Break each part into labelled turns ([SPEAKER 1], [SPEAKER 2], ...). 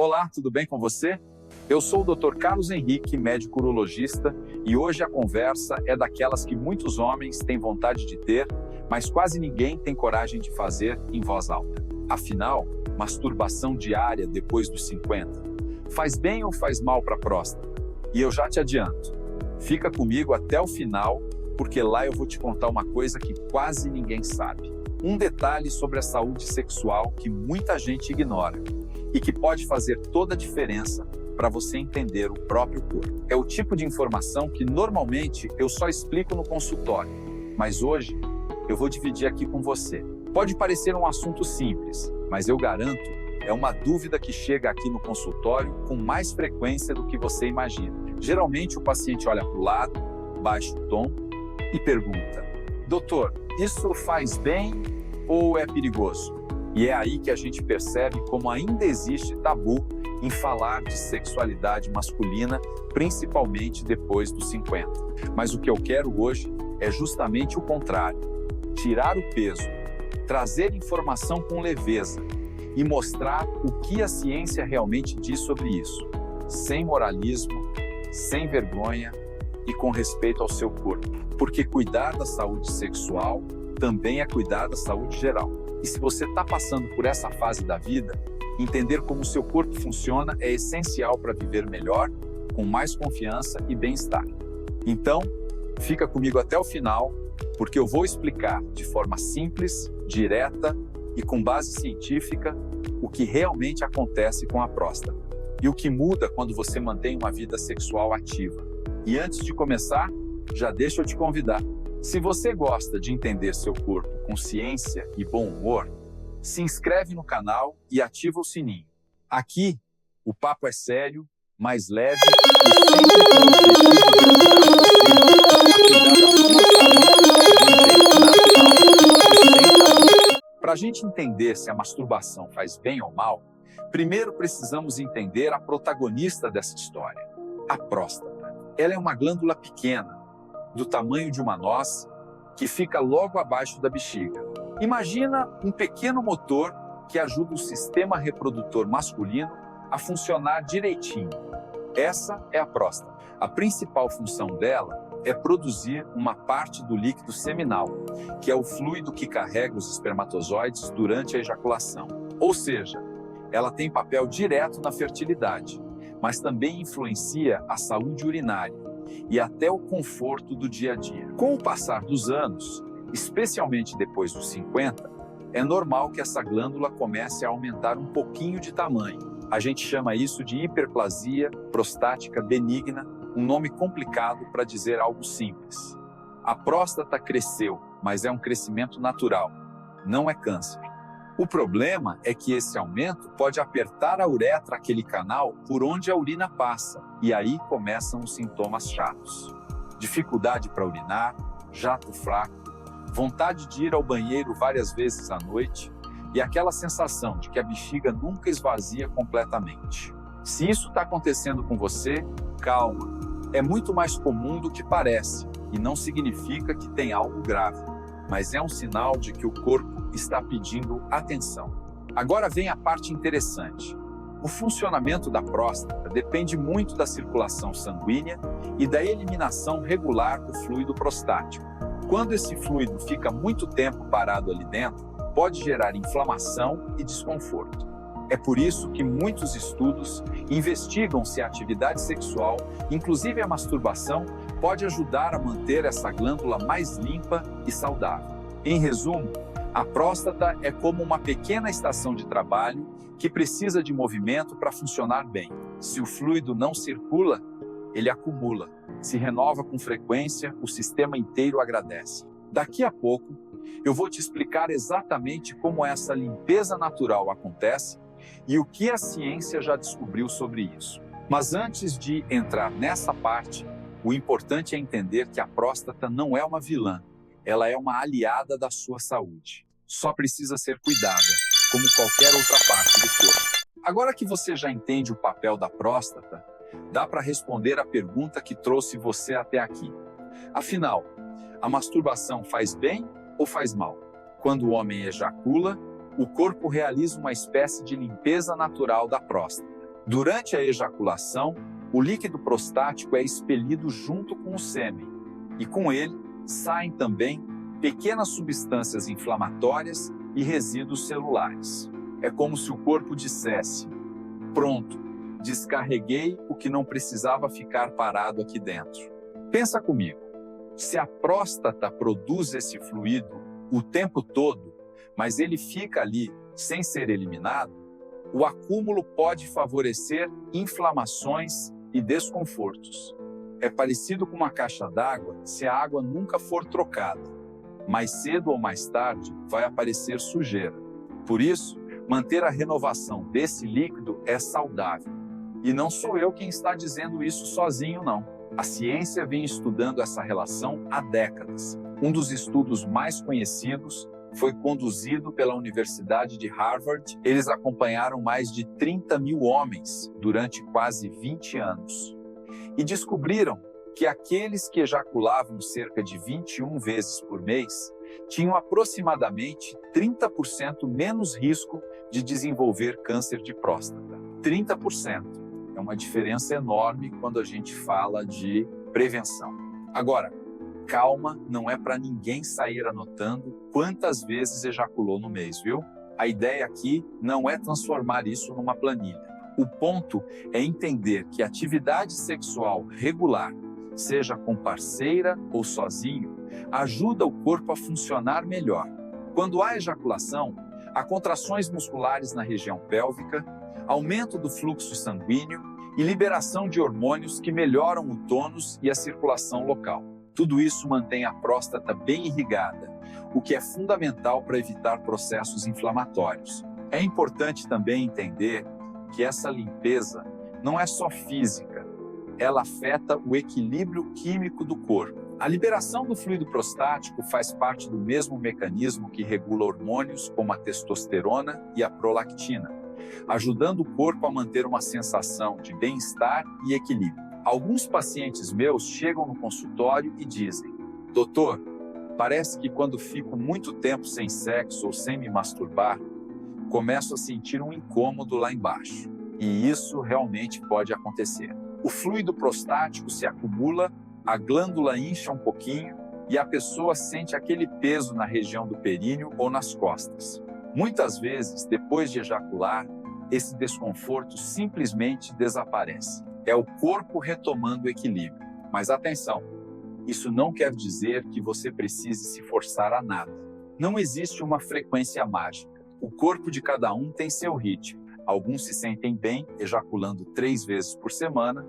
[SPEAKER 1] Olá, tudo bem com você? Eu sou o Dr. Carlos Henrique, médico urologista, e hoje a conversa é daquelas que muitos homens têm vontade de ter, mas quase ninguém tem coragem de fazer em voz alta. Afinal, masturbação diária depois dos 50 faz bem ou faz mal para a próstata? E eu já te adianto, fica comigo até o final, porque lá eu vou te contar uma coisa que quase ninguém sabe. Um detalhe sobre a saúde sexual que muita gente ignora e que pode fazer toda a diferença para você entender o próprio corpo. É o tipo de informação que normalmente eu só explico no consultório, mas hoje eu vou dividir aqui com você. Pode parecer um assunto simples, mas eu garanto, é uma dúvida que chega aqui no consultório com mais frequência do que você imagina. Geralmente o paciente olha para o lado, baixa o tom e pergunta: doutor, isso faz bem ou é perigoso? E é aí que a gente percebe como ainda existe tabu em falar de sexualidade masculina, principalmente depois dos 50. Mas o que eu quero hoje é justamente o contrário: tirar o peso, trazer informação com leveza e mostrar o que a ciência realmente diz sobre isso, sem moralismo, sem vergonha e com respeito ao seu corpo. Porque cuidar da saúde sexual também é cuidar da saúde geral. E se você está passando por essa fase da vida, entender como o seu corpo funciona é essencial para viver melhor, com mais confiança e bem-estar. Então, fica comigo até o final, porque eu vou explicar de forma simples, direta e com base científica o que realmente acontece com a próstata e o que muda quando você mantém uma vida sexual ativa. E antes de começar, já deixa eu te convidar. Se você gosta de entender seu corpo com ciência e bom humor, se inscreve no canal e ativa o sininho. Aqui, o papo é sério, mais leve e sempre com o objetivo. Para a gente entender se a masturbação faz bem ou mal, primeiro precisamos entender a protagonista dessa história, a próstata. Ela é uma glândula pequena, do tamanho de uma noz, que fica logo abaixo da bexiga. Imagina um pequeno motor que ajuda o sistema reprodutor masculino a funcionar direitinho. Essa é a próstata. A principal função dela é produzir uma parte do líquido seminal, que é o fluido que carrega os espermatozoides durante a ejaculação. Ou seja, ela tem papel direto na fertilidade, mas também influencia a saúde urinária e até o conforto do dia a dia. Com o passar dos anos, especialmente depois dos 50, é normal que essa glândula comece a aumentar um pouquinho de tamanho. A gente chama isso de hiperplasia prostática benigna, um nome complicado para dizer algo simples. A próstata cresceu, mas é um crescimento natural, não é câncer. O problema é que esse aumento pode apertar a uretra, aquele canal por onde a urina passa, e aí começam os sintomas chatos. Dificuldade para urinar, jato fraco, vontade de ir ao banheiro várias vezes à noite e aquela sensação de que a bexiga nunca esvazia completamente. Se isso está acontecendo com você, calma. É muito mais comum do que parece e não significa que tem algo grave, mas é um sinal de que o corpo está pedindo atenção. Agora vem a parte interessante. O funcionamento da próstata depende muito da circulação sanguínea e da eliminação regular do fluido prostático. Quando esse fluido fica muito tempo parado ali dentro, pode gerar inflamação e desconforto. É por isso que muitos estudos investigam se a atividade sexual, inclusive a masturbação, pode ajudar a manter essa glândula mais limpa e saudável. Em resumo, a próstata é como uma pequena estação de trabalho que precisa de movimento para funcionar bem. Se o fluido não circula, ele acumula. Se renova com frequência, o sistema inteiro agradece. Daqui a pouco, eu vou te explicar exatamente como essa limpeza natural acontece e o que a ciência já descobriu sobre isso. Mas antes de entrar nessa parte, o importante é entender que a próstata não é uma vilã. Ela é uma aliada da sua saúde. Só precisa ser cuidada, como qualquer outra parte do corpo. Agora que você já entende o papel da próstata, dá para responder a pergunta que trouxe você até aqui. Afinal, a masturbação faz bem ou faz mal? Quando o homem ejacula, o corpo realiza uma espécie de limpeza natural da próstata. Durante a ejaculação, o líquido prostático é expelido junto com o sêmen, e com ele saem também pequenas substâncias inflamatórias e resíduos celulares. É como se o corpo dissesse: pronto, descarreguei o que não precisava ficar parado aqui dentro. Pensa comigo, se a próstata produz esse fluido o tempo todo, mas ele fica ali sem ser eliminado, o acúmulo pode favorecer inflamações e desconfortos. É parecido com uma caixa d'água se a água nunca for trocada. Mais cedo ou mais tarde vai aparecer sujeira. Por isso, manter a renovação desse líquido é saudável. E não sou eu quem está dizendo isso sozinho, não. A ciência vem estudando essa relação há décadas. Um dos estudos mais conhecidos foi conduzido pela Universidade de Harvard. Eles acompanharam mais de 30 mil homens durante quase 20 anos. E descobriram que aqueles que ejaculavam cerca de 21 vezes por mês tinham aproximadamente 30% menos risco de desenvolver câncer de próstata. 30%. É uma diferença enorme quando a gente fala de prevenção. Agora, calma, não é para ninguém sair anotando quantas vezes ejaculou no mês, viu? A ideia aqui não é transformar isso numa planilha. O ponto é entender que atividade sexual regular, seja com parceira ou sozinho, ajuda o corpo a funcionar melhor. Quando há ejaculação, há contrações musculares na região pélvica, aumento do fluxo sanguíneo e liberação de hormônios que melhoram o tônus e a circulação local. Tudo isso mantém a próstata bem irrigada, o que é fundamental para evitar processos inflamatórios. É importante também entender que essa limpeza não é só física, ela afeta o equilíbrio químico do corpo. A liberação do fluido prostático faz parte do mesmo mecanismo que regula hormônios como a testosterona e a prolactina, ajudando o corpo a manter uma sensação de bem-estar e equilíbrio. Alguns pacientes meus chegam no consultório e dizem: doutor, parece que quando fico muito tempo sem sexo ou sem me masturbar, começo a sentir um incômodo lá embaixo. E isso realmente pode acontecer. O fluido prostático se acumula, a glândula incha um pouquinho e a pessoa sente aquele peso na região do períneo ou nas costas. Muitas vezes, depois de ejacular, esse desconforto simplesmente desaparece. É o corpo retomando o equilíbrio. Mas atenção, isso não quer dizer que você precise se forçar a nada. Não existe uma frequência mágica. O corpo de cada um tem seu ritmo. Alguns se sentem bem ejaculando 3 vezes por semana,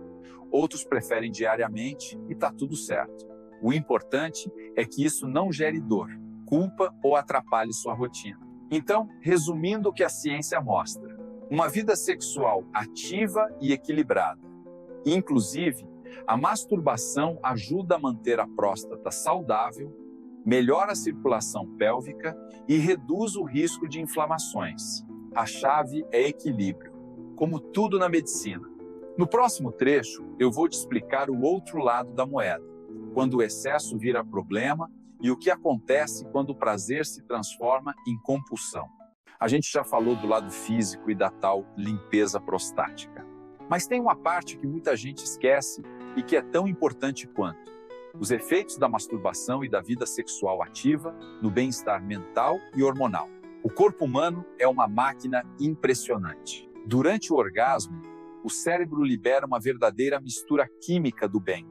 [SPEAKER 1] outros preferem diariamente e está tudo certo. O importante é que isso não gere dor, culpa ou atrapalhe sua rotina. Então, resumindo o que a ciência mostra, uma vida sexual ativa e equilibrada. Inclusive, a masturbação ajuda a manter a próstata saudável, melhora a circulação pélvica e reduz o risco de inflamações. A chave é equilíbrio, como tudo na medicina. No próximo trecho, eu vou te explicar o outro lado da moeda, quando o excesso vira problema e o que acontece quando o prazer se transforma em compulsão. A gente já falou do lado físico e da tal limpeza prostática. Mas tem uma parte que muita gente esquece e que é tão importante quanto: os efeitos da masturbação e da vida sexual ativa no bem-estar mental e hormonal. O corpo humano é uma máquina impressionante. Durante o orgasmo, o cérebro libera uma verdadeira mistura química do bem: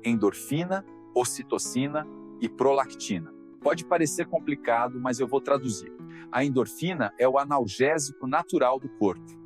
[SPEAKER 1] endorfina, ocitocina e prolactina. Pode parecer complicado, mas eu vou traduzir. A endorfina é o analgésico natural do corpo.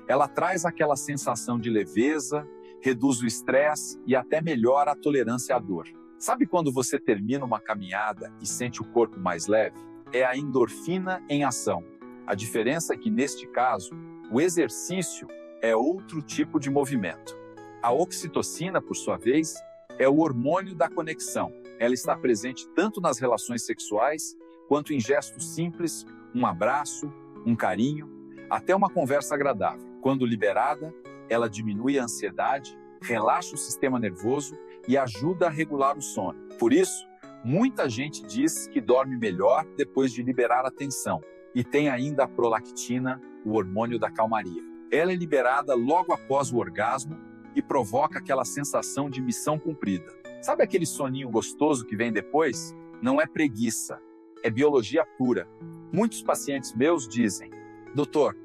[SPEAKER 1] Ela traz aquela sensação de leveza, reduz o estresse e até melhora a tolerância à dor. Sabe quando você termina uma caminhada e sente o corpo mais leve? É a endorfina em ação. A diferença é que, neste caso, o exercício é outro tipo de movimento. A ocitocina, por sua vez, é o hormônio da conexão. Ela está presente tanto nas relações sexuais quanto em gestos simples, um abraço, um carinho, até uma conversa agradável. Quando liberada, ela diminui a ansiedade, relaxa o sistema nervoso e ajuda a regular o sono. Por isso, muita gente diz que dorme melhor depois de liberar a tensão. E tem ainda a prolactina, o hormônio da calmaria. Ela é liberada logo após o orgasmo e provoca aquela sensação de missão cumprida. Sabe aquele soninho gostoso que vem depois? Não é preguiça, é biologia pura. Muitos pacientes meus dizem: doutor,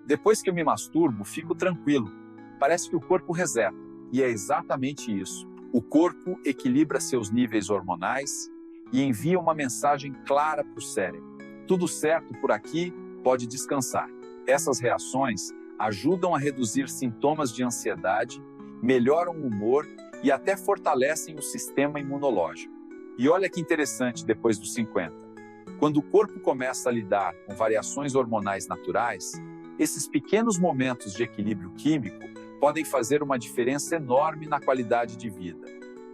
[SPEAKER 1] depois que eu me masturbo, fico tranquilo. Parece que o corpo reseta. E é exatamente isso. O corpo equilibra seus níveis hormonais e envia uma mensagem clara para o cérebro. Tudo certo por aqui, pode descansar. Essas reações ajudam a reduzir sintomas de ansiedade, melhoram o humor e até fortalecem o sistema imunológico. E olha que interessante depois dos 50. Quando o corpo começa a lidar com variações hormonais naturais, esses pequenos momentos de equilíbrio químico podem fazer uma diferença enorme na qualidade de vida.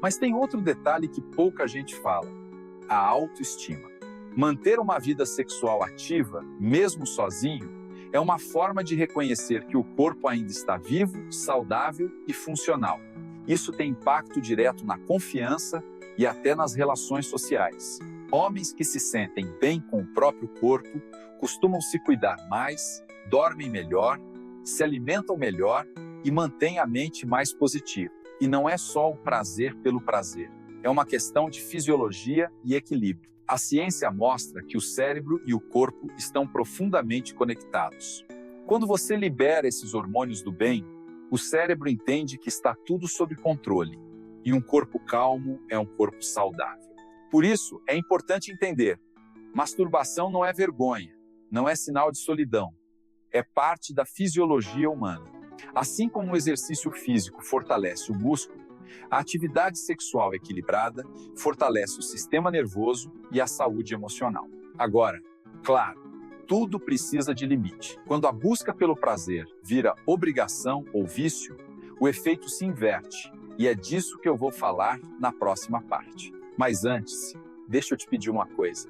[SPEAKER 1] Mas tem outro detalhe que pouca gente fala: a autoestima. Manter uma vida sexual ativa, mesmo sozinho, é uma forma de reconhecer que o corpo ainda está vivo, saudável e funcional. Isso tem impacto direto na confiança e até nas relações sociais. Homens que se sentem bem com o próprio corpo costumam se cuidar mais, dormem melhor, se alimentam melhor e mantêm a mente mais positiva. E não é só o prazer pelo prazer, é uma questão de fisiologia e equilíbrio. A ciência mostra que o cérebro e o corpo estão profundamente conectados. Quando você libera esses hormônios do bem, o cérebro entende que está tudo sob controle, e um corpo calmo é um corpo saudável. Por isso, é importante entender: masturbação não é vergonha, não é sinal de solidão, é parte da fisiologia humana. Assim como o exercício físico fortalece o músculo, a atividade sexual equilibrada fortalece o sistema nervoso e a saúde emocional. Agora, claro, tudo precisa de limite. Quando a busca pelo prazer vira obrigação ou vício, o efeito se inverte, e é disso que eu vou falar na próxima parte. Mas antes, deixa eu te pedir uma coisa.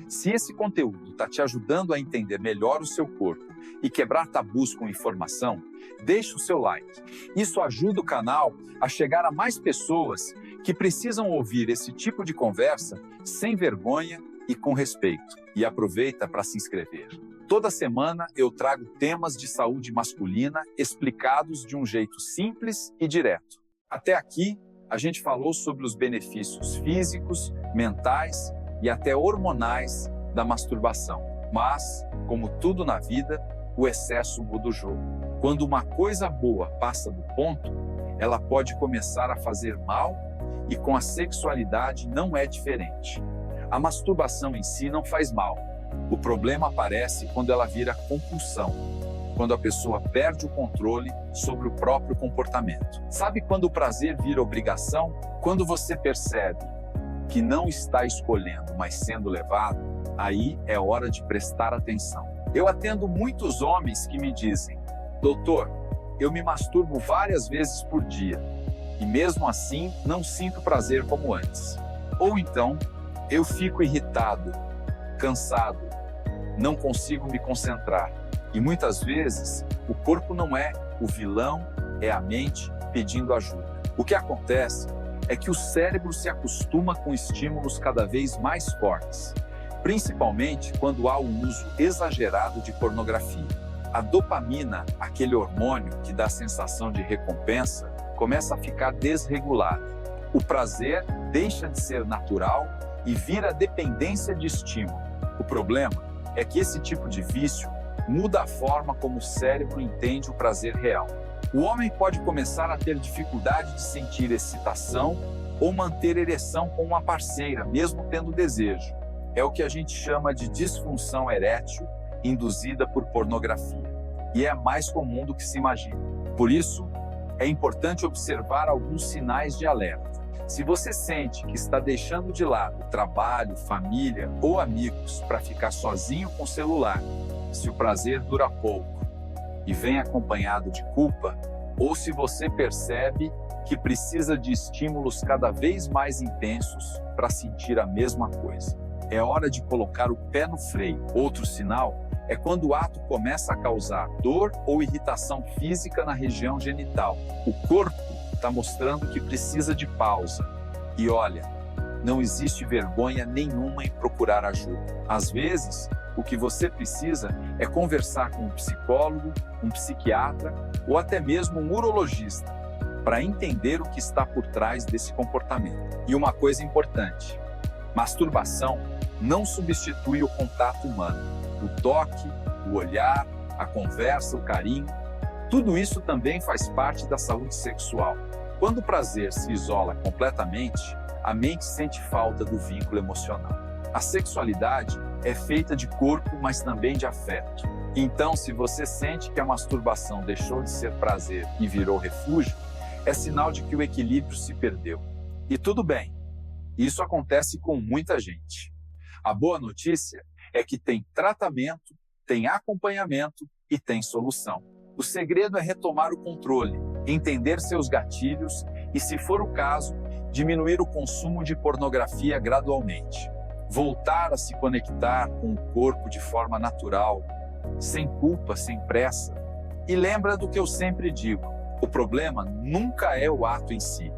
[SPEAKER 1] Se esse conteúdo está te ajudando a entender melhor o seu corpo e quebrar tabus com informação, deixe o seu like. Isso ajuda o canal a chegar a mais pessoas que precisam ouvir esse tipo de conversa sem vergonha e com respeito. E aproveita para se inscrever. Toda semana eu trago temas de saúde masculina explicados de um jeito simples e direto. Até aqui, a gente falou sobre os benefícios físicos, mentais e até hormonais da masturbação. Mas, como tudo na vida, o excesso muda o jogo. Quando uma coisa boa passa do ponto, ela pode começar a fazer mal, e com a sexualidade não é diferente. A masturbação em si não faz mal. O problema aparece quando ela vira compulsão, quando a pessoa perde o controle sobre o próprio comportamento. Sabe quando o prazer vira obrigação? Quando você percebe que não está escolhendo, mas sendo levado, aí é hora de prestar atenção. Eu atendo muitos homens que me dizem: doutor, eu me masturbo várias vezes por dia e mesmo assim não sinto prazer como antes. Ou então, eu fico irritado, cansado, não consigo me concentrar. E muitas vezes, o corpo não é o vilão, é a mente pedindo ajuda. O que acontece é que o cérebro se acostuma com estímulos cada vez mais fortes, principalmente quando há o uso exagerado de pornografia. A dopamina, aquele hormônio que dá a sensação de recompensa, começa a ficar desregulada. O prazer deixa de ser natural e vira dependência de estímulo. O problema é que esse tipo de vício muda a forma como o cérebro entende o prazer real. O homem pode começar a ter dificuldade de sentir excitação ou manter ereção com uma parceira, mesmo tendo desejo. É o que a gente chama de disfunção erétil induzida por pornografia. E é mais comum do que se imagina. Por isso, é importante observar alguns sinais de alerta. Se você sente que está deixando de lado trabalho, família ou amigos para ficar sozinho com o celular, se o prazer dura pouco e vem acompanhado de culpa, ou se você percebe que precisa de estímulos cada vez mais intensos para sentir a mesma coisa, é hora de colocar o pé no freio. Outro sinal é quando o ato começa a causar dor ou irritação física na região genital. O corpo está mostrando que precisa de pausa. E olha, não existe vergonha nenhuma em procurar ajuda. Às vezes, O que você precisa é conversar com um psicólogo, um psiquiatra ou até mesmo um urologista para entender o que está por trás desse comportamento. E uma coisa importante: masturbação não substitui o contato humano. O toque, o olhar, a conversa, o carinho, tudo isso também faz parte da saúde sexual. Quando o prazer se isola completamente, a mente sente falta do vínculo emocional. A sexualidade é feita de corpo, mas também de afeto. Então, se você sente que a masturbação deixou de ser prazer e virou refúgio, é sinal de que o equilíbrio se perdeu. E tudo bem, isso acontece com muita gente. A boa notícia é que tem tratamento, tem acompanhamento e tem solução. O segredo é retomar o controle, entender seus gatilhos e, se for o caso, diminuir o consumo de pornografia gradualmente. Voltar a se conectar com o corpo de forma natural, sem culpa, sem pressa. E lembra do que eu sempre digo: o problema nunca é o ato em si,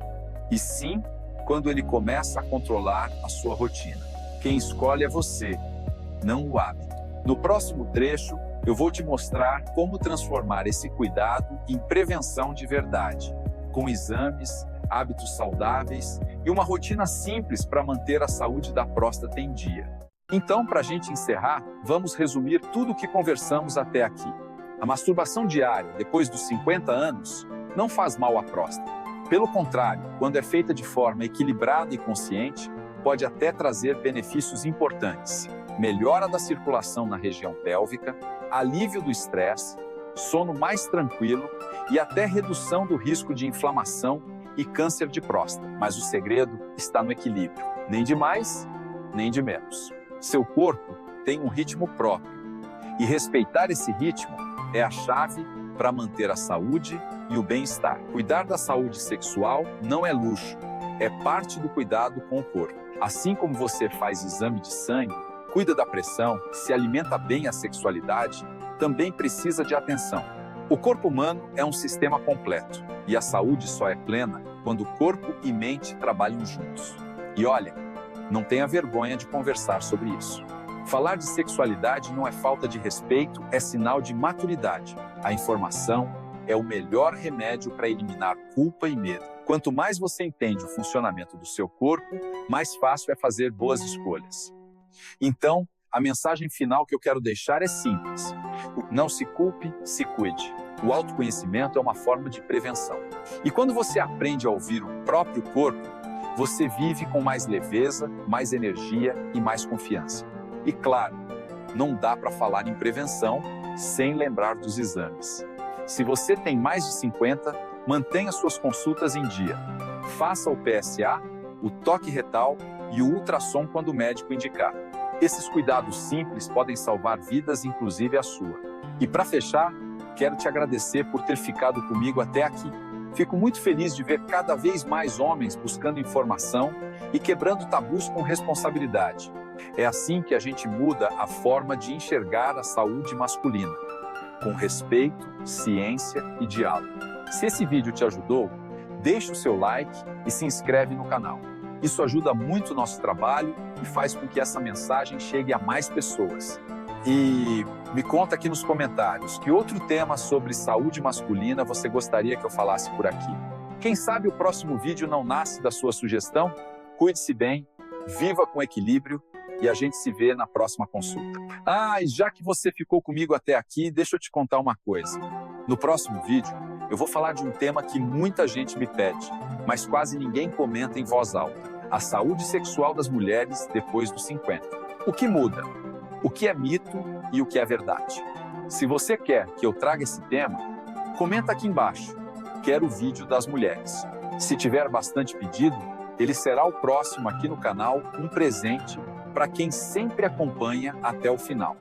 [SPEAKER 1] e sim quando ele começa a controlar a sua rotina. Quem escolhe é você, não o hábito. No próximo trecho, eu vou te mostrar como transformar esse cuidado em prevenção de verdade, com exames, hábitos saudáveis e uma rotina simples para manter a saúde da próstata em dia. Então, para a gente encerrar, vamos resumir tudo o que conversamos até aqui. A masturbação diária, depois dos 50 anos, não faz mal à próstata. Pelo contrário, quando é feita de forma equilibrada e consciente, pode até trazer benefícios importantes: melhora da circulação na região pélvica, alívio do estresse, sono mais tranquilo e até redução do risco de inflamação e câncer de próstata. Mas o segredo está no equilíbrio, nem de mais, nem de menos. Seu corpo tem um ritmo próprio e respeitar esse ritmo é a chave para manter a saúde e o bem-estar. Cuidar da saúde sexual não é luxo, é parte do cuidado com o corpo. Assim como você faz exame de sangue, cuida da pressão, se alimenta bem a sexualidade, também precisa de atenção. O corpo humano é um sistema completo e a saúde só é plena quando corpo e mente trabalham juntos. E olha, não tenha vergonha de conversar sobre isso. Falar de sexualidade não é falta de respeito, é sinal de maturidade. A informação é o melhor remédio para eliminar culpa e medo. Quanto mais você entende o funcionamento do seu corpo, mais fácil é fazer boas escolhas. Então, a mensagem final que eu quero deixar é simples: não se culpe, se cuide. O autoconhecimento é uma forma de prevenção. E quando você aprende a ouvir o próprio corpo, você vive com mais leveza, mais energia e mais confiança. E claro, não dá para falar em prevenção sem lembrar dos exames. Se você tem mais de 50, mantenha suas consultas em dia. Faça o PSA, o toque retal e o ultrassom quando o médico indicar. Esses cuidados simples podem salvar vidas, inclusive a sua. E para fechar, quero te agradecer por ter ficado comigo até aqui. Fico muito feliz de ver cada vez mais homens buscando informação e quebrando tabus com responsabilidade. É assim que a gente muda a forma de enxergar a saúde masculina, com respeito, ciência e diálogo. Se esse vídeo te ajudou, deixa o seu like e se inscreve no canal. Isso ajuda muito o nosso trabalho e faz com que essa mensagem chegue a mais pessoas. E me conta aqui nos comentários que outro tema sobre saúde masculina você gostaria que eu falasse por aqui. Quem sabe o próximo vídeo não nasce da sua sugestão? Cuide-se bem, viva com equilíbrio e a gente se vê na próxima consulta. E já que você ficou comigo até aqui, deixa eu te contar uma coisa. No próximo vídeo, eu vou falar de um tema que muita gente me pede, mas quase ninguém comenta em voz alta: a saúde sexual das mulheres depois dos 50. O que muda? O que é mito e o que é verdade? Se você quer que eu traga esse tema, comenta aqui embaixo: quero o vídeo das mulheres. Se tiver bastante pedido, ele será o próximo aqui no canal, um presente para quem sempre acompanha até o final.